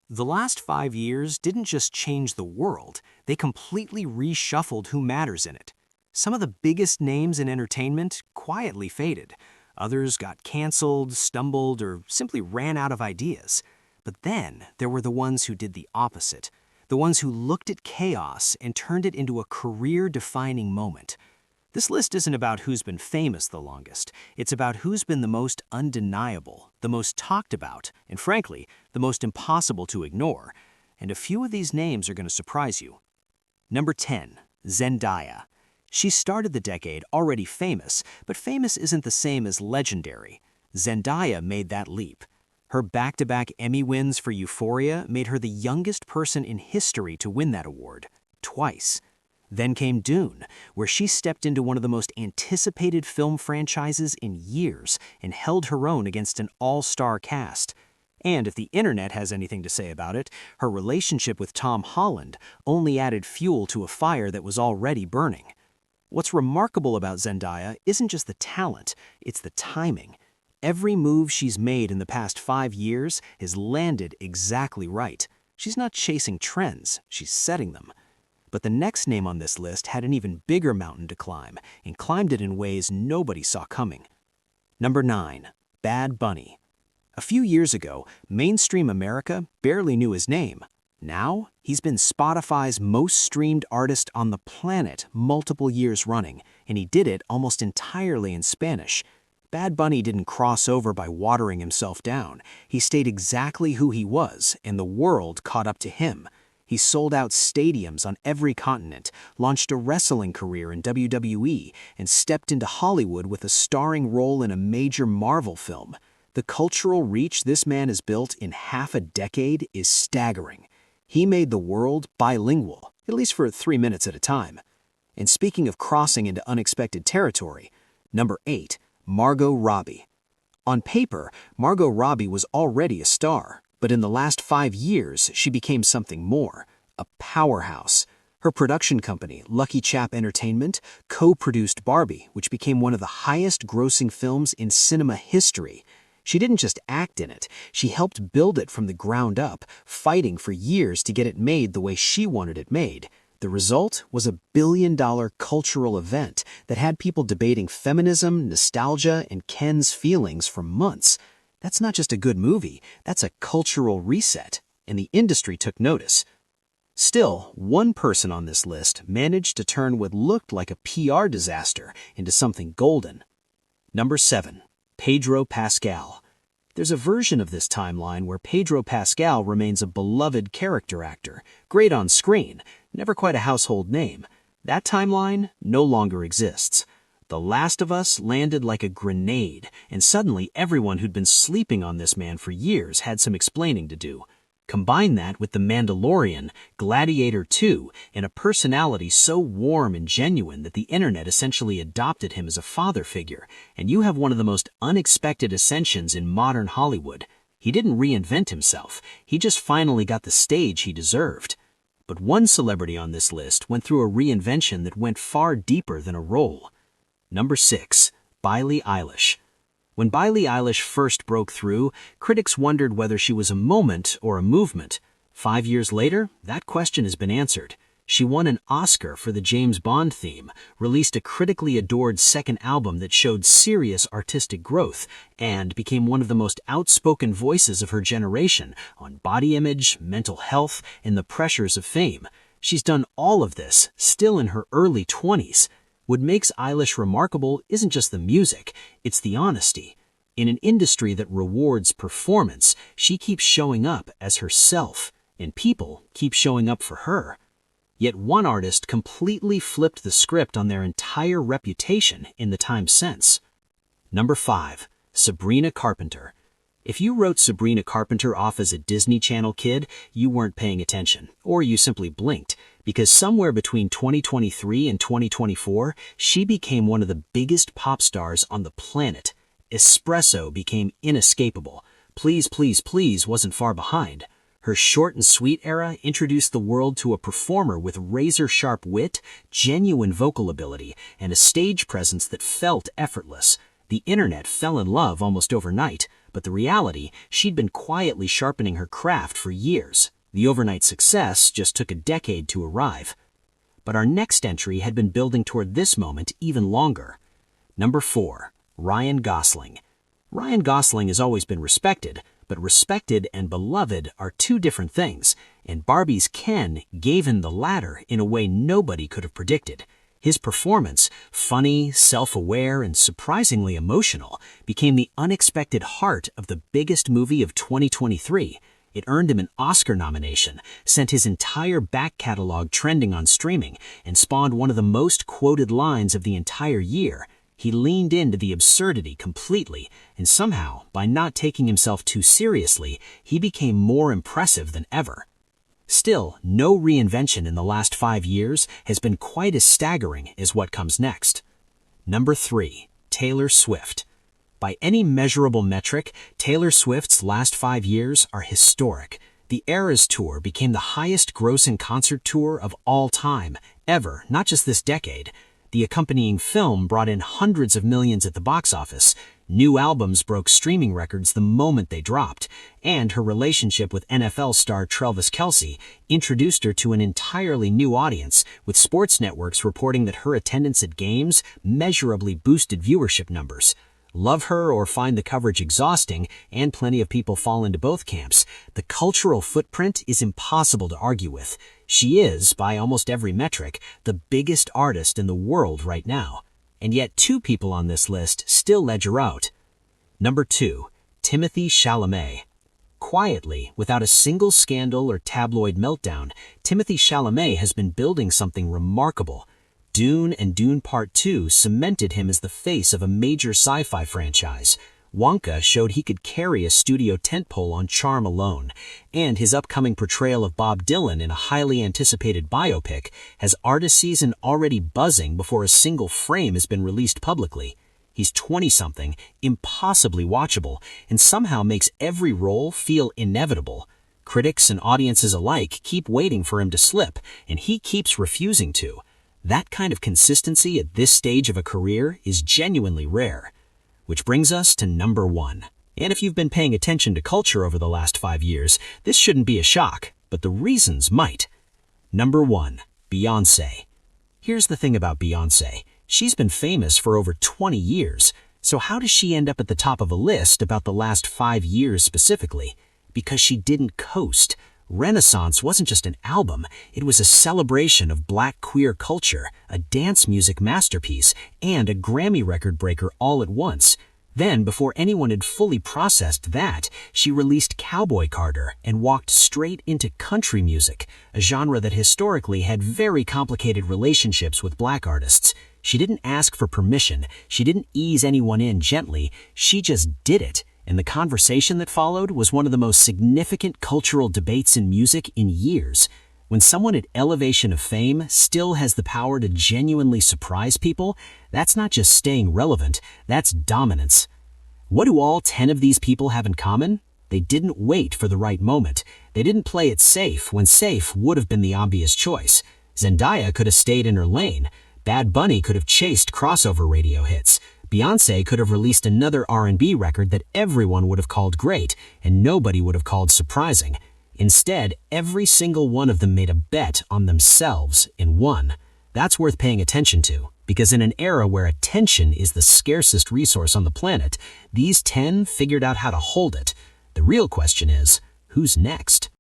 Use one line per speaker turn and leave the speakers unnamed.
The last 5 years didn't just change the world, they completely reshuffled who matters in it. Some of the biggest names in entertainment quietly faded. Others got canceled, stumbled, or simply ran out of ideas. But then there were the ones who did the opposite. The ones who looked at chaos and turned it into a career-defining moment. This list isn't about who's been famous the longest. It's about who's been the most undeniable, the most talked about, and frankly, the most impossible to ignore. And a few of these names are going to surprise you. Number 10, Zendaya. She started the decade already famous, but famous isn't the same as legendary. Zendaya made that leap. Her back-to-back Emmy wins for Euphoria made her the youngest person in history to win that award, twice. Then came Dune, where she stepped into one of the most anticipated film franchises in years and held her own against an all-star cast. And if the internet has anything to say about it, her relationship with Tom Holland only added fuel to a fire that was already burning. What's remarkable about Zendaya isn't just the talent, it's the timing. Every move she's made in the past 5 years has landed exactly right. She's not chasing trends, she's setting them. But the next name on this list had an even bigger mountain to climb, and climbed it in ways nobody saw coming. Number 9, Bad Bunny. A few years ago, mainstream America barely knew his name. Now, he's been Spotify's most streamed artist on the planet multiple years running, and he did it almost entirely in Spanish. Bad Bunny didn't cross over by watering himself down. He stayed exactly who he was, and the world caught up to him. He sold out stadiums on every continent, launched a wrestling career in WWE, and stepped into Hollywood with a starring role in a major Marvel film. The cultural reach this man has built in half a decade is staggering. He made the world bilingual, at least for 3 minutes at a time. And speaking of crossing into unexpected territory, number 8, Margot Robbie. On paper, Margot Robbie was already a star. But in the last 5 years, she became something more, a powerhouse. Her production company, Lucky Chap Entertainment, co-produced Barbie, which became one of the highest-grossing films in cinema history. She didn't just act in it, she helped build it from the ground up, fighting for years to get it made the way she wanted it made. The result was a billion-dollar cultural event that had people debating feminism, nostalgia, and Ken's feelings for months. That's not just a good movie, that's a cultural reset, and the industry took notice. Still, one person on this list managed to turn what looked like a PR disaster into something golden. Number 7, Pedro Pascal. There's a version of this timeline where Pedro Pascal remains a beloved character actor, great on screen, never quite a household name. That timeline no longer exists. The Last of Us landed like a grenade, and suddenly everyone who'd been sleeping on this man for years had some explaining to do. Combine that with The Mandalorian, Gladiator 2, and a personality so warm and genuine that the internet essentially adopted him as a father figure, and you have one of the most unexpected ascensions in modern Hollywood. He didn't reinvent himself, he just finally got the stage he deserved. But one celebrity on this list went through a reinvention that went far deeper than a role. Number 6, Billie Eilish. When Billie Eilish first broke through, critics wondered whether she was a moment or a movement. 5 years later, that question has been answered. She won an Oscar for the James Bond theme, released a critically adored second album that showed serious artistic growth, and became one of the most outspoken voices of her generation on body image, mental health, and the pressures of fame. She's done all of this, still in her early 20s. What makes Eilish remarkable isn't just the music, it's the honesty. In an industry that rewards performance, she keeps showing up as herself, and people keep showing up for her. Yet one artist completely flipped the script on their entire reputation in the time since. Number 5, Sabrina Carpenter. If you wrote Sabrina Carpenter off as a Disney Channel kid, you weren't paying attention, or you simply blinked, because somewhere between 2023 and 2024, she became one of the biggest pop stars on the planet. Espresso became inescapable. Please, Please, Please wasn't far behind. Her short and sweet era introduced the world to a performer with razor-sharp wit, genuine vocal ability, and a stage presence that felt effortless. The internet fell in love almost overnight, But the reality, she'd been quietly sharpening her craft for years. The overnight success just took a decade to arrive. But our next entry had been building toward this moment even longer. Number 4, Ryan Gosling. Ryan Gosling has always been respected, but respected and beloved are two different things, and Barbie's Ken gave him the latter in a way nobody could have predicted. His performance, funny, self-aware, and surprisingly emotional, became the unexpected heart of the biggest movie of 2023. It earned him an Oscar nomination, sent his entire back catalog trending on streaming, and spawned one of the most quoted lines of the entire year. He leaned into the absurdity completely, and somehow, by not taking himself too seriously, he became more impressive than ever. Still, no reinvention in the last 5 years has been quite as staggering as what comes next. Number 3, Taylor Swift. By any measurable metric, Taylor Swift's last 5 years are historic. The Eras Tour became the highest-grossing concert tour of all time, ever, not just this decade. The accompanying film brought in hundreds of millions at the box office. New albums broke streaming records the moment they dropped, and her relationship with NFL star Travis Kelce introduced her to an entirely new audience, with sports networks reporting that her attendance at games measurably boosted viewership numbers. Love her or find the coverage exhausting, and plenty of people fall into both camps, the cultural footprint is impossible to argue with. She is, by almost every metric, the biggest artist in the world right now. And yet 2 people on this list still ledger out. Number 2, Timothée Chalamet. Quietly, without a single scandal or tabloid meltdown, Timothée Chalamet has been building something remarkable. Dune and Dune Part 2 cemented him as the face of a major sci-fi franchise. Wonka showed he could carry a studio tentpole on charm alone, and his upcoming portrayal of Bob Dylan in a highly anticipated biopic has artist season already buzzing before a single frame has been released publicly. He's 20-something, impossibly watchable, and somehow makes every role feel inevitable. Critics and audiences alike keep waiting for him to slip, and he keeps refusing to. That kind of consistency at this stage of a career is genuinely rare. Which brings us to number 1. And if you've been paying attention to culture over the last 5 years, this shouldn't be a shock, but the reasons might. Number 1, Beyoncé. Here's the thing about Beyoncé. She's been famous for over 20 years, so how does she end up at the top of a list about the last 5 years specifically? Because she didn't coast. Renaissance wasn't just an album, it was a celebration of Black queer culture, a dance music masterpiece, and a Grammy record breaker all at once. Then, before anyone had fully processed that, she released Cowboy Carter and walked straight into country music, a genre that historically had very complicated relationships with Black artists. She didn't ask for permission, she didn't ease anyone in gently, she just did it. And the conversation that followed was one of the most significant cultural debates in music in years. When someone at elevation of fame still has the power to genuinely surprise people, that's not just staying relevant, that's dominance. What do all 10 of these people have in common? They didn't wait for the right moment. They didn't play it safe when safe would have been the obvious choice. Zendaya could have stayed in her lane. Bad Bunny could have chased crossover radio hits. Beyoncé could have released another R&B record that everyone would have called great and nobody would have called surprising. Instead, every single one of them made a bet on themselves and won. That's worth paying attention to, because in an era where attention is the scarcest resource on the planet, these 10 figured out how to hold it. The real question is, who's next?